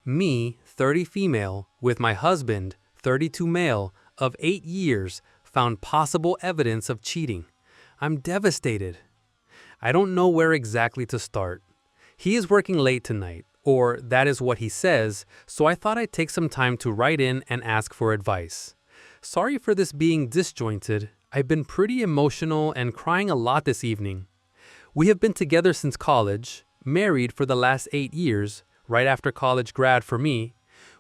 Me, 30 female, with my husband, 32 male, of 8 years, found possible evidence of cheating. I'm devastated. I don't know where exactly to start. He is working late tonight, or that is what he says, so I thought I'd take some time to write in and ask for advice. Sorry for this being disjointed. I've been pretty emotional and crying a lot this evening. We have been together since college, married for the last 8 years, right after college grad for me.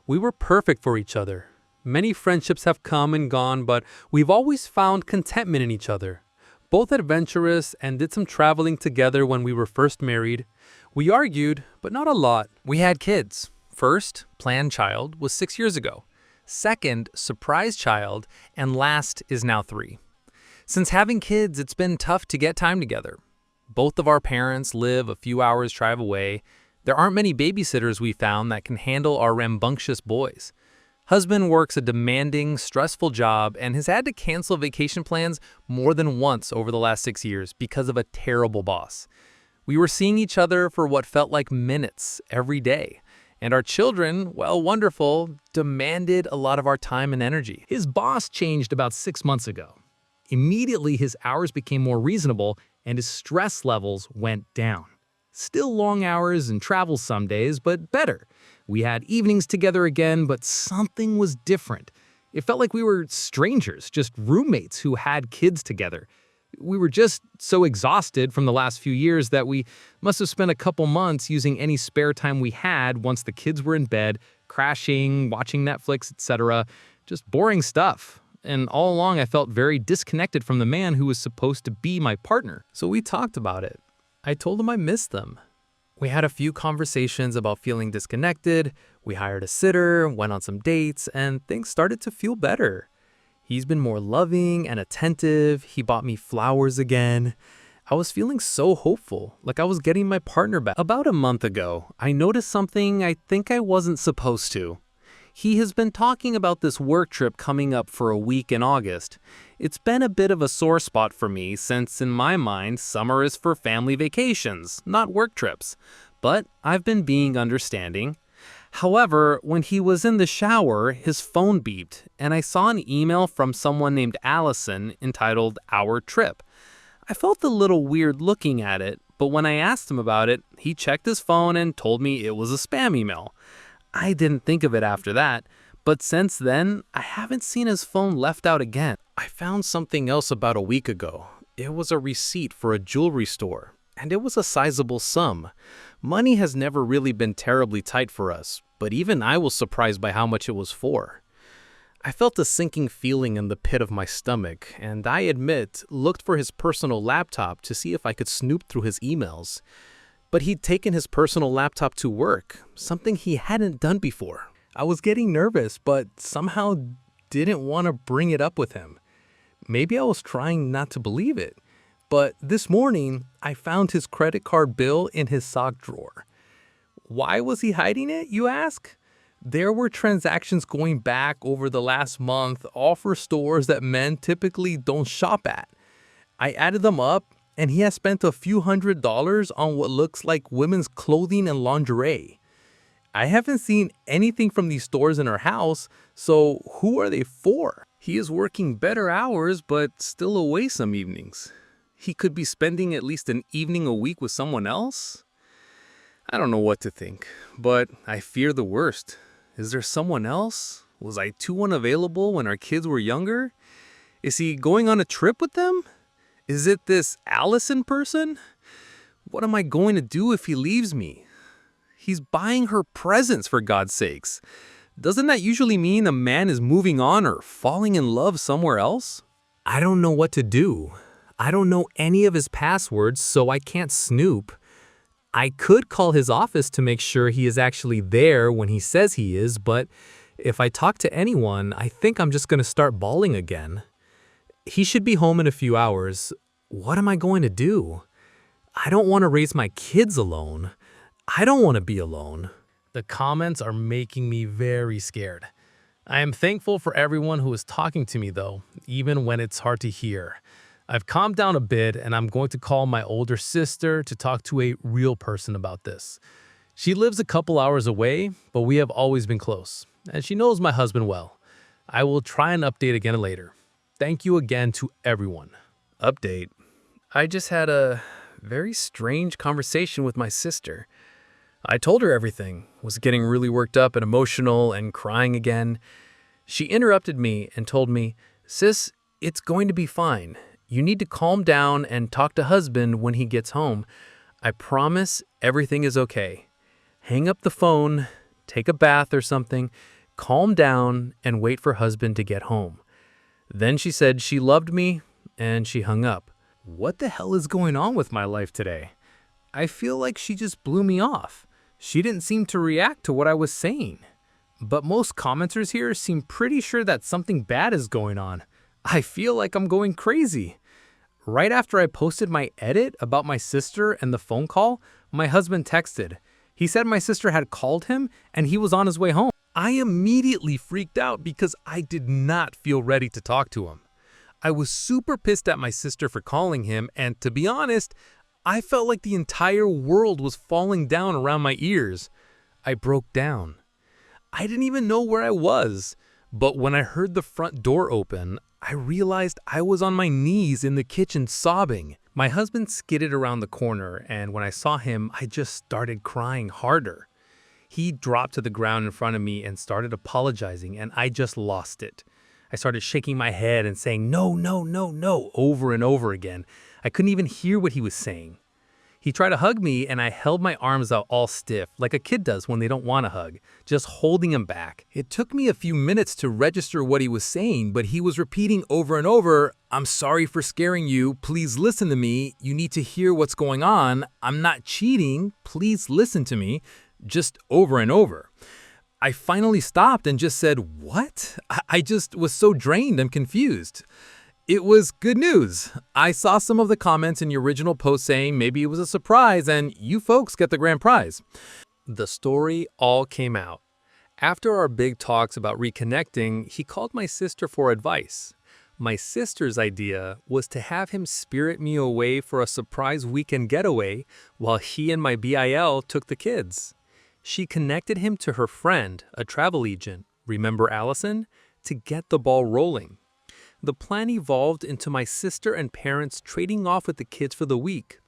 We were perfect for each other. Many friendships have come and gone, but we've always found contentment in each other. Both adventurous and did some traveling together when we were first married. We argued, but not a lot. We had kids. First, planned child, was 6 years ago. Second, surprise child, and last is now 3. Since having kids, it's been tough to get time together. Both of our parents live a few hours drive away. There aren't many babysitters we found that can handle our rambunctious boys. Husband works a demanding, stressful job and has had to cancel vacation plans more than once over the last 6 years because of a terrible boss. We were seeing each other for what felt like minutes every day. And our children, well, wonderful, demanded a lot of our time and energy. His boss changed about 6 months ago. Immediately, his hours became more reasonable and his stress levels went down. Still long hours and travel some days, but better. We had evenings together again, but something was different. It felt like we were strangers, just roommates who had kids together. We were just so exhausted from the last few years that we must have spent a couple months using any spare time we had once the kids were in bed, crashing, watching Netflix, etc. Just boring stuff. And all along I felt very disconnected from the man who was supposed to be my partner. So we talked about it. I told him I missed them. We had a few conversations about feeling disconnected. We hired a sitter, went on some dates, and things started to feel better. He's been more loving and attentive. He bought me flowers again. I was feeling so hopeful, like I was getting my partner back. About a month ago, I noticed something I think I wasn't supposed to. He has been talking about this work trip coming up for a week in August. It's been a bit of a sore spot for me since in my mind, summer is for family vacations, not work trips. But I've been being understanding. However, when he was in the shower, his phone beeped, and I saw an email from someone named Allison entitled Our Trip. I felt a little weird looking at it, but when I asked him about it, he checked his phone and told me it was a spam email. I didn't think of it after that, but since then, I haven't seen his phone left out again. I found something else about a week ago. It was a receipt for a jewelry store, and it was a sizable sum. Money has never really been terribly tight for us, but even I was surprised by how much it was for. I felt a sinking feeling in the pit of my stomach, and I admit, looked for his personal laptop to see if I could snoop through his emails. But he'd taken his personal laptop to work, something he hadn't done before. I was getting nervous, but somehow didn't want to bring it up with him. Maybe I was trying not to believe it. But this morning, I found his credit card bill in his sock drawer. Why was he hiding it, you ask? There were transactions going back over the last month, all for stores that men typically don't shop at. I added them up, and he has spent a few $100s on what looks like women's clothing and lingerie. I haven't seen anything from these stores in our house, so who are they for? He is working better hours, but still away some evenings. He could be spending at least an evening a week with someone else? I don't know what to think, but I fear the worst. Is there someone else? Was I too unavailable when our kids were younger? Is he going on a trip with them? Is it this Allison person? What am I going to do if he leaves me? He's buying her presents, for God's sakes. Doesn't that usually mean a man is moving on or falling in love somewhere else? I don't know what to do. I don't know any of his passwords, so I can't snoop. I could call his office to make sure he is actually there when he says he is, but if I talk to anyone, I think I'm just going to start bawling again. He should be home in a few hours. What am I going to do? I don't want to raise my kids alone. I don't want to be alone. The comments are making me very scared. I am thankful for everyone who is talking to me though, even when it's hard to hear. I've calmed down a bit and I'm going to call my older sister to talk to a real person about this. She lives a couple hours away, but we have always been close, and she knows my husband well. I will try and update again later. Thank you again to everyone. Update. I just had a very strange conversation with my sister. I told her everything, was getting really worked up and emotional and crying again. She interrupted me and told me, "Sis, it's going to be fine. You need to calm down and talk to husband when he gets home. I promise everything is okay. Hang up the phone, take a bath or something, calm down, and wait for husband to get home." Then she said she loved me, and she hung up. What the hell is going on with my life today? I feel like she just blew me off. She didn't seem to react to what I was saying. But most commenters here seem pretty sure that something bad is going on. I feel like I'm going crazy. Right after I posted my edit about my sister and the phone call, my husband texted. He said my sister had called him and he was on his way home. I immediately freaked out because I did not feel ready to talk to him. I was super pissed at my sister for calling him, and to be honest, I felt like the entire world was falling down around my ears. I broke down. I didn't even know where I was, but when I heard the front door open, I realized I was on my knees in the kitchen sobbing. My husband skidded around the corner, and when I saw him, I just started crying harder. He dropped to the ground in front of me and started apologizing, and I just lost it. I started shaking my head and saying, "No, no, no, no," over and over again. I couldn't even hear what he was saying. He tried to hug me, and I held my arms out all stiff, like a kid does when they don't want a hug, just holding him back. It took me a few minutes to register what he was saying, but he was repeating over and over, "I'm sorry for scaring you. Please listen to me. You need to hear what's going on. I'm not cheating. Please listen to me," just over and over. I finally stopped and just said, "What?" I just was so drained and confused. It was good news. I saw some of the comments in your original post saying maybe it was a surprise and you folks get the grand prize. The story all came out. After our big talks about reconnecting, he called my sister for advice. My sister's idea was to have him spirit me away for a surprise weekend getaway while he and my BIL took the kids. She connected him to her friend, a travel agent, remember Allison, to get the ball rolling. The plan evolved into my sister and parents trading off with the kids for the week.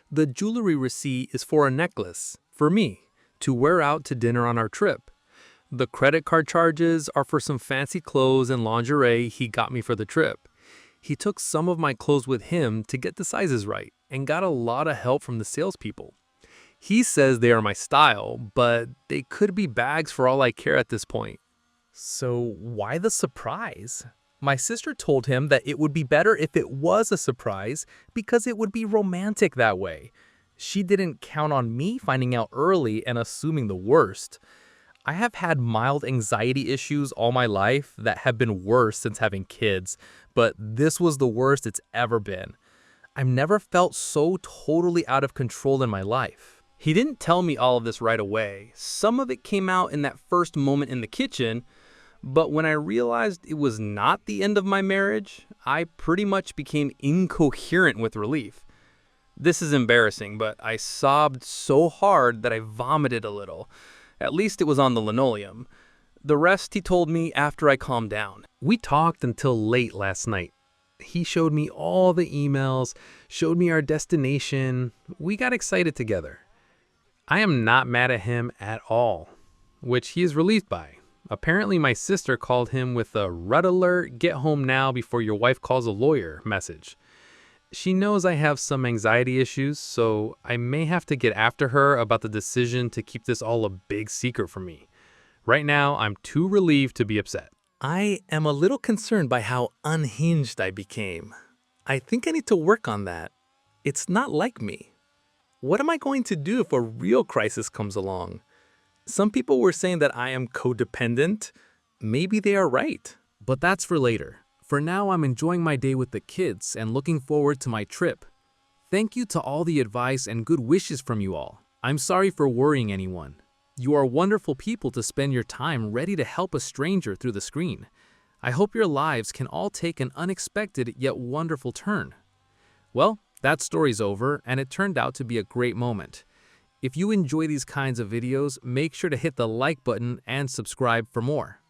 The jewelry receipt is for a necklace, for me, to wear out to dinner on our trip. The credit card charges are for some fancy clothes and lingerie he got me for the trip. He took some of my clothes with him to get the sizes right and got a lot of help from the salespeople. He says they are my style, but they could be bags for all I care at this point. So why the surprise? My sister told him that it would be better if it was a surprise because it would be romantic that way. She didn't count on me finding out early and assuming the worst. I have had mild anxiety issues all my life that have been worse since having kids, but this was the worst it's ever been. I've never felt so totally out of control in my life. He didn't tell me all of this right away. Some of it came out in that first moment in the kitchen, but when I realized it was not the end of my marriage, I pretty much became incoherent with relief. This is embarrassing, but I sobbed so hard that I vomited a little. At least it was on the linoleum. The rest he told me after I calmed down. We talked until late last night. He showed me all the emails, showed me our destination. We got excited together. I am not mad at him at all, which he is relieved by. Apparently my sister called him with a "red alert, get home now before your wife calls a lawyer" message. She knows I have some anxiety issues, so I may have to get after her about the decision to keep this all a big secret from me. Right now, I'm too relieved to be upset. I am a little concerned by how unhinged I became. I think I need to work on that. It's not like me. What am I going to do if a real crisis comes along? Some people were saying that I am codependent. Maybe they are right. But that's for later. For now, I'm enjoying my day with the kids and looking forward to my trip. Thank you to all the advice and good wishes from you all. I'm sorry for worrying anyone. You are wonderful people to spend your time ready to help a stranger through the screen. I hope your lives can all take an unexpected yet wonderful turn. Well, that story's over, and it turned out to be a great moment. If you enjoy these kinds of videos, make sure to hit the like button and subscribe for more.